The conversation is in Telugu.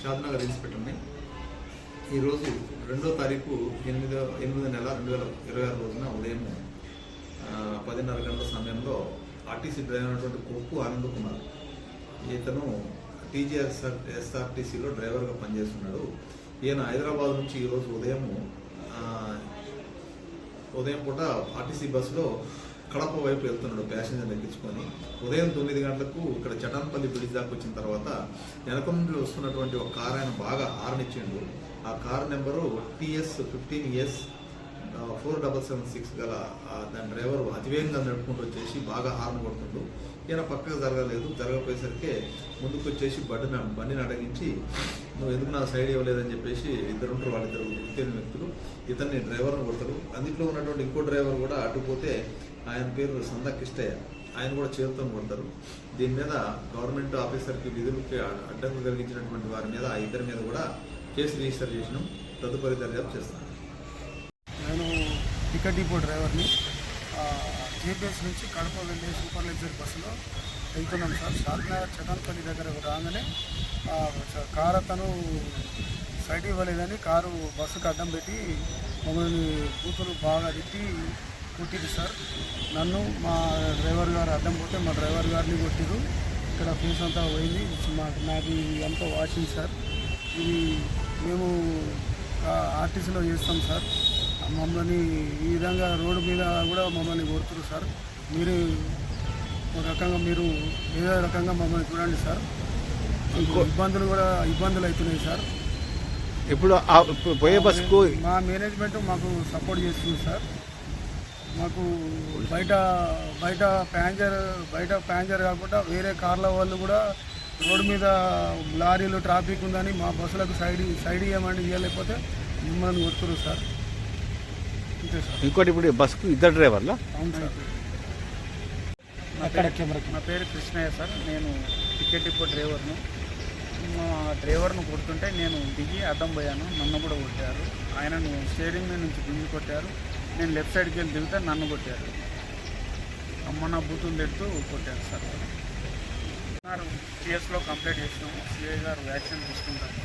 షాద్నగర్ ఇన్స్పెక్టర్ని. ఈరోజు 2వ తారీఖు 8 నెల 2026 రోజున ఉదయం 10:30 గంటల సమయంలో ఆర్టీసీ డ్రైవర్ అయినటువంటి కొప్పు ఆనంద్ కుమార్, ఇతను TGSRTCలో డ్రైవర్గా పనిచేస్తున్నాడు. ఈయన హైదరాబాద్ నుంచి ఈరోజు ఉదయం పూట ఆర్టీసీ బస్సులో కడప వైపు వెళ్తున్నాడు ప్యాసింజర్ని ఎక్కించుకొని. ఉదయం 9 గంటలకు ఇక్కడ చటాన్పల్లి బ్రిడ్జ్ దాకా వచ్చిన తర్వాత వెనక నుండి వస్తున్నటువంటి ఒక కారు ఆయన బాగా హార్న్ ఇచ్చిండు. ఆ కారు నెంబరు TS15S 4776 గల దాని డ్రైవర్ అతివేగంగా నడుపుకుంటూ వచ్చేసి బాగా హార్న్ కొడుతుండు. ఈయన పక్కకు జరగపోయేసరికి ముందుకు వచ్చేసి బండిని అడగించి, నువ్వు ఎందుకు నా సైడ్ ఇవ్వలేదని చెప్పేసి ఇద్దరుంటారు, వాళ్ళిద్దరు తెలియని వ్యక్తులు ఇతన్ని డ్రైవర్ను కొడతారు. అందులో ఉన్నటువంటి ఇంకో డ్రైవర్ కూడా అడ్డుపోతే, ఆయన పేరు సందా కిష్టయ్య, ఆయన కూడా చేరుతో కొడతారు. దీని మీద గవర్నమెంట్ ఆఫీసర్కి విధులకి అడ్డంకు కలిగించినటువంటి వారి మీద ఆ ఇద్దరి మీద కూడా కేసు రిజిస్టర్ చేసినాం. తదుపరి దర్యాప్తు చేస్తాను. నేను టికెట్ డిపో డ్రైవర్ని. జేపీఎస్ నుంచి కడప వెళ్ళే సూపర్ లగ్జరీ బస్సులో వెళ్తున్నాం సార్. షాద్నగర్ చటాన్పల్లి దగ్గర రాగానే కారు అతను సైడ్ ఇవ్వలేదని కారు బస్సుకు అడ్డం పెట్టి మమ్మల్ని కూతురు బాగా తిట్టి కొట్టింది సార్. నన్ను మా డ్రైవర్ గారు అడ్డం పోతే మా డ్రైవర్ గారిని కొట్టిరు. ఇక్కడ ఫీజు అంతా పోయింది. నాకు అంతా వాచింగ్ సార్. ఇది మేము ఆర్టీసీలో చేస్తాం సార్. మమ్మల్ని ఈ విధంగా రోడ్డు మీద కూడా మమ్మల్ని కొడుతున్నారు సార్. మీరు ఏదో రకంగా మమ్మల్ని చూడండి సార్. ఇబ్బందులు అవుతున్నాయి సార్. ఇప్పుడు పోయే బస్సుకు మా మేనేజ్మెంట్ మాకు సపోర్ట్ చేస్తుంది సార్. మాకు బయట ప్యాసింజర్ కాకుండా వేరే కార్ల వాళ్ళు కూడా రోడ్డు మీద లారీలు ట్రాఫిక్ ఉందని మా బస్సులకు సైడ్ ఇవ్వమండి, ఇవ్వలేకపోతే మిమ్మల్ని కొడుతున్నారు సార్. అంతే సార్. ఇంకోటి ఇప్పుడు బస్సుకు ఇద్దరు డ్రైవర్లా? అవును సార్. నా పేరు కృష్ణయ్య సార్. నేను టికెట్ డిపో డ్రైవర్ను. మా డ్రైవర్ను కొడుతుంటే నేను దిగి అడ్డం పోయాను. నన్ను కూడా కొట్టారు. ఆయనను స్టీరింగ్ మీద నుంచి దిగి కొట్టారు. నేను లెఫ్ట్ సైడ్కి వెళ్ళి దిగితే నన్ను కొట్టారు. అమ్మ నా బూతులు తిడుతూ కొట్టారు సార్. కేసులో కంప్లైంట్ చేసినాము. సిఐ గారు యాక్షన్ తీసుకుంటారు.